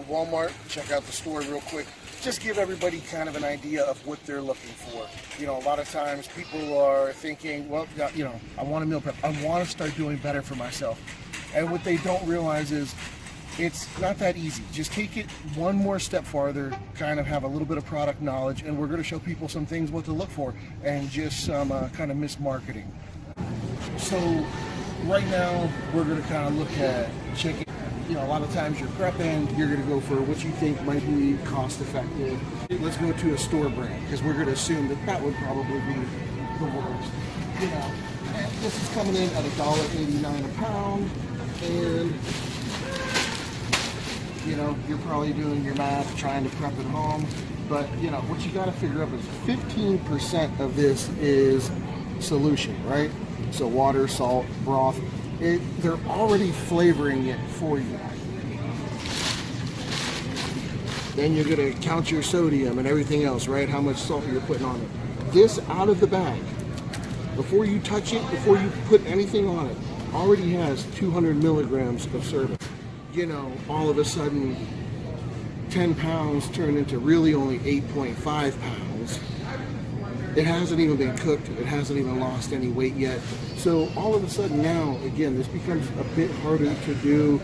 Walmart, check out the store real quick. Just give everybody kind of an idea of what they're looking for. You know, a lot of times people are thinking, well, you know, I want to meal prep. I want to start doing better for myself. And what they don't realize is it's not that easy. Just take it one more step farther, kind of have a little bit of product knowledge, and we're going to show people some things what to look for and just some kind of mismarketing. So right now we're going to kind of look at chicken. You know, a lot of times you're prepping, you're going to go for what you think might be cost effective. Let's go to a store brand because we're going to assume that that would probably be the worst. You know, and this is coming in at $1.89 a pound, and you know, you're probably doing your math, trying to prep at home, but you know, what you got to figure out is 15% of this is solution, right? So water, salt, broth, they're already flavoring it for you. Then you're going to count your sodium and everything else, right? How much salt you're putting on it. This out of the bag, before you touch it, before you put anything on it, already has 200 milligrams of serving. You know, all of a sudden 10 pounds turned into really only 8.5 pounds. It hasn't even been cooked. It hasn't even lost any weight yet. So all of a sudden now, again, this becomes a bit harder to do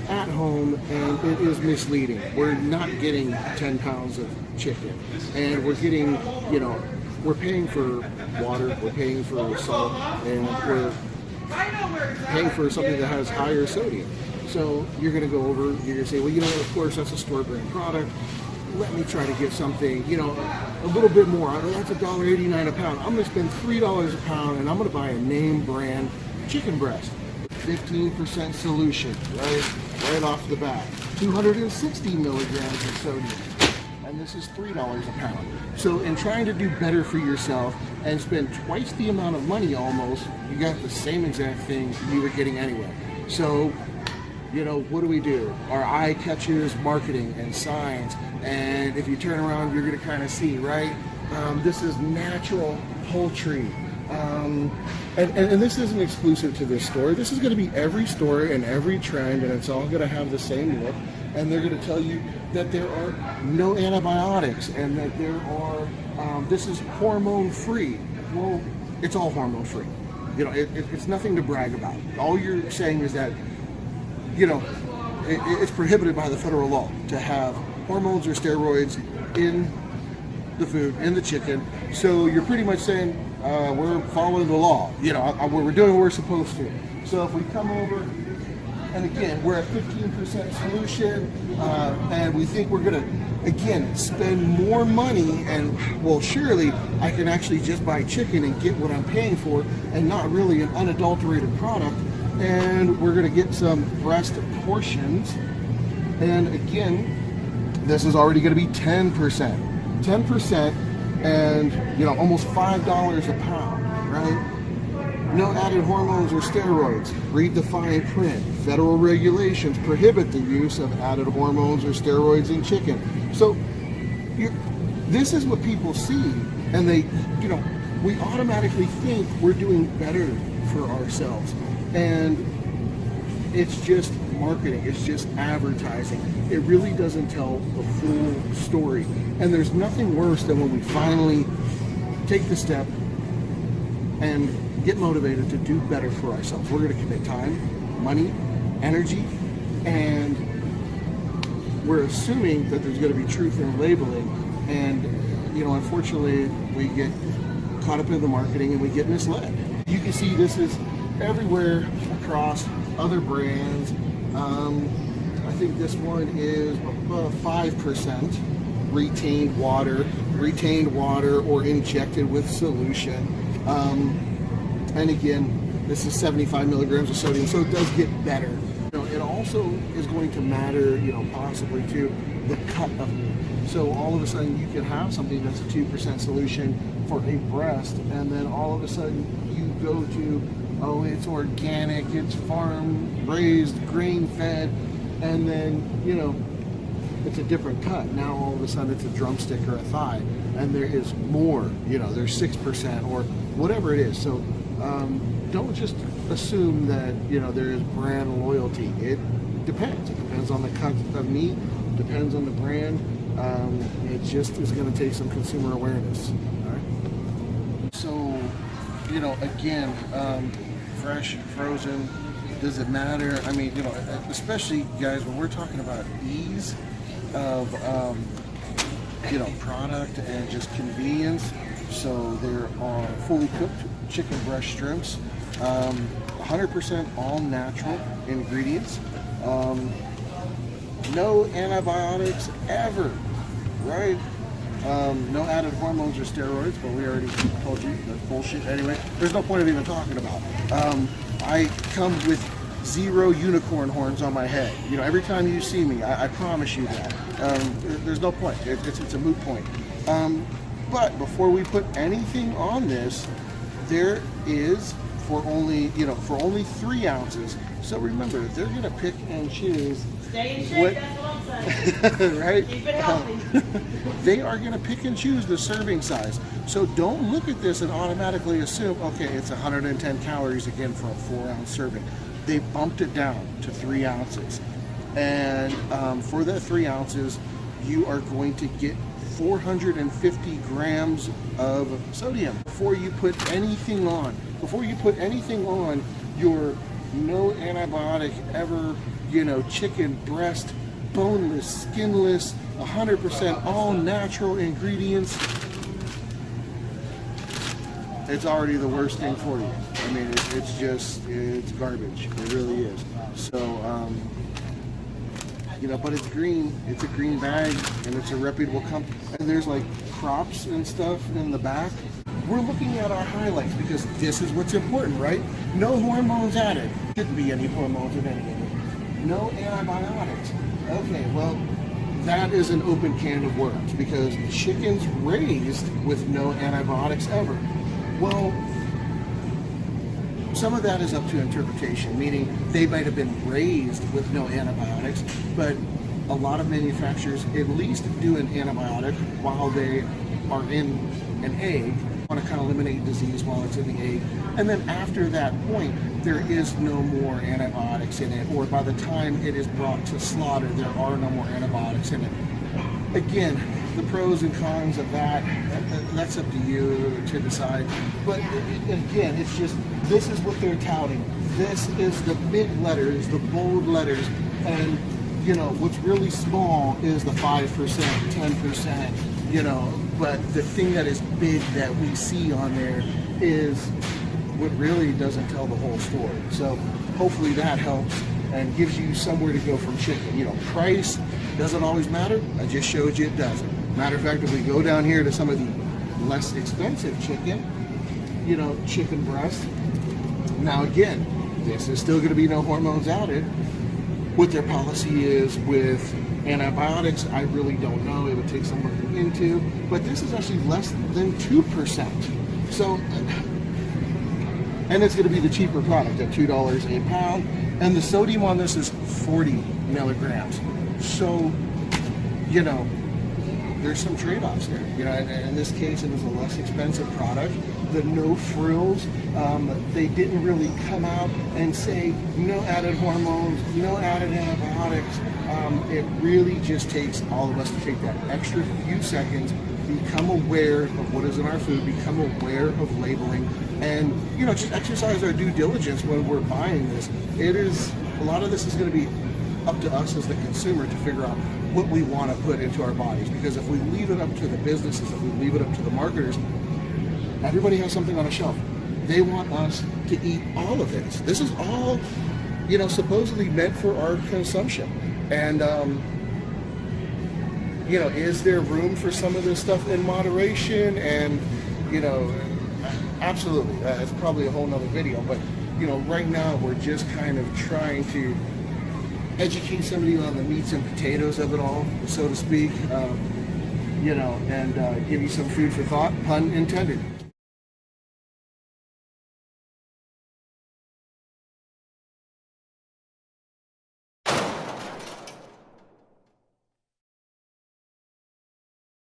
at home, and it is misleading. We're not getting 10 pounds of chicken, and we're getting, you know, we're paying for water, we're paying for salt, and we're paying for something that has higher sodium. So you're going to go over, you're going to say, well, you know, of course, that's a store brand product. Let me try to get something, you know, a little bit more. That's $1.89 a pound. I'm going to spend $3 a pound, and I'm going to buy a name brand chicken breast. 15% solution, right off the bat. 260 milligrams of sodium. And this is $3 a pound. So in trying to do better for yourself and spend twice the amount of money almost, you got the same exact thing you were getting anyway. So, you know, what do? Our eye catches marketing and signs, and if you turn around, you're going to kind of see, right? This is natural poultry. And this isn't exclusive to this store. This is going to be every store and every trend, and it's all going to have the same look. And they're going to tell you that there are no antibiotics and that there are, this is hormone free. Well, it's all hormone free. You know, it's nothing to brag about. All you're saying is that, you know, it's prohibited by the federal law to have hormones or steroids in the food, in the chicken. So you're pretty much saying we're following the law. You know, we're doing what we're supposed to. So if we come over, and again, we're at 15% solution, and we think we're going to, again, spend more money, and well, surely I can actually just buy chicken and get what I'm paying for and not really an unadulterated product. And we're going to get some breast portions, and again, this is already going to be 10%, and you know, almost $5 a pound, right? No added hormones or steroids. Read the fine print. Federal regulations prohibit the use of added hormones or steroids in chicken. So this is what people see, and they, you know, we automatically think we're doing better for ourselves. And it's just marketing, it's just advertising. It really doesn't tell the full story. And there's nothing worse than when we finally take the step and get motivated to do better for ourselves. We're going to commit time, money, energy, and we're assuming that there's going to be truth in labeling. And, you know, unfortunately, we get caught up in the marketing and we get misled. You can see this is everywhere across other brands. I think this one is 5% retained water or injected with solution. And again, this is 75 milligrams of sodium, so it does get better. You know, it also is going to matter, you know, possibly to the cut of it. So all of a sudden you can have something that's a 2% solution for a breast, and then all of a sudden you go to, oh, it's organic, it's farm raised, grain fed, and then, you know, it's a different cut. Now all of a sudden it's a drumstick or a thigh, and there is more, you know, there's 6% or whatever it is. So don't just assume that, you know, there is brand loyalty. It depends. It depends on the cut of meat, depends on the brand. It just is going to take some consumer awareness. All right. So, you know, again, fresh, frozen, does it matter? I mean, you know, especially guys, when we're talking about ease of, you know, product and just convenience. So there are fully cooked chicken breast shrimps, 100% all natural ingredients, no antibiotics ever, right? No added hormones or steroids, but we already told you that's bullshit anyway. There's no point of even talking about. I come with 0 unicorn horns on my head. You know, every time you see me, I promise you that. There's no point. It's a moot point. But before we put anything on this, there is for only 3 ounces. So remember, they're gonna pick and choose. Stay in shape, that's what I'm saying. Right? Keep it healthy. They are gonna pick and choose the serving size. So don't look at this and automatically assume, okay, it's 110 calories again for a 4-ounce serving. They bumped it down to 3 ounces. And for that 3 ounces, you are going to get 450 grams of sodium. Before you put anything on your no antibiotic ever, you know, chicken breast, boneless, skinless, 100% all natural ingredients, it's already the worst thing for you. I mean, it's garbage. It really is. So, you know, but it's green. It's a green bag, and it's a reputable company. And there's like crops and stuff in the back. We're looking at our highlights because this is what's important, right? No hormones added. Shouldn't be any hormones in any of it. No antibiotics. Okay, well, that is an open can of worms because chicken's raised with no antibiotics ever. Well, some of that is up to interpretation, meaning they might have been raised with no antibiotics, but a lot of manufacturers at least do an antibiotic while they are in an egg, want to kind of eliminate disease while it's in the egg. And then after that point, there is no more antibiotics in it, or by the time it is brought to slaughter, there are no more antibiotics in it. Again, the pros and cons of that's up to you to decide. But again, it's just, this is what they're touting. This is the big letters, the bold letters, and you know, what's really small is the 5%, 10%, you know, but the thing that is big that we see on there is what really doesn't tell the whole story. So hopefully that helps and gives you somewhere to go from chicken. You know, price doesn't always matter. I just showed you it doesn't. Matter of fact, if we go down here to some of the less expensive chicken, you know, chicken breast. Now again, this is still going to be no hormones added. What their policy is with antibiotics, I really don't know. It would take some looking into. But this is actually less than 2%. So, and it's going to be the cheaper product at $2 a pound. And the sodium on this is 40 milligrams. So, you know, there's some trade-offs there. You know, in this case, it was a less expensive product. The no frills, they didn't really come out and say no added hormones, no added antibiotics. It really just takes all of us to take that extra few seconds, become aware of what is in our food, become aware of labeling, and, you know, just exercise our due diligence when we're buying this. A lot of this is going to be up to us as the consumer to figure out what we want to put into our bodies. Because if we leave it up to the businesses, if we leave it up to the marketers, everybody has something on a shelf. They want us to eat all of this. This is all, you know, supposedly meant for our consumption. And, you know, is there room for some of this stuff in moderation? And, you know, absolutely. It's probably a whole nother video. But, you know, right now we're just kind of trying to educate somebody on the meats and potatoes of it all, so to speak, you know, and give you some food for thought, pun intended.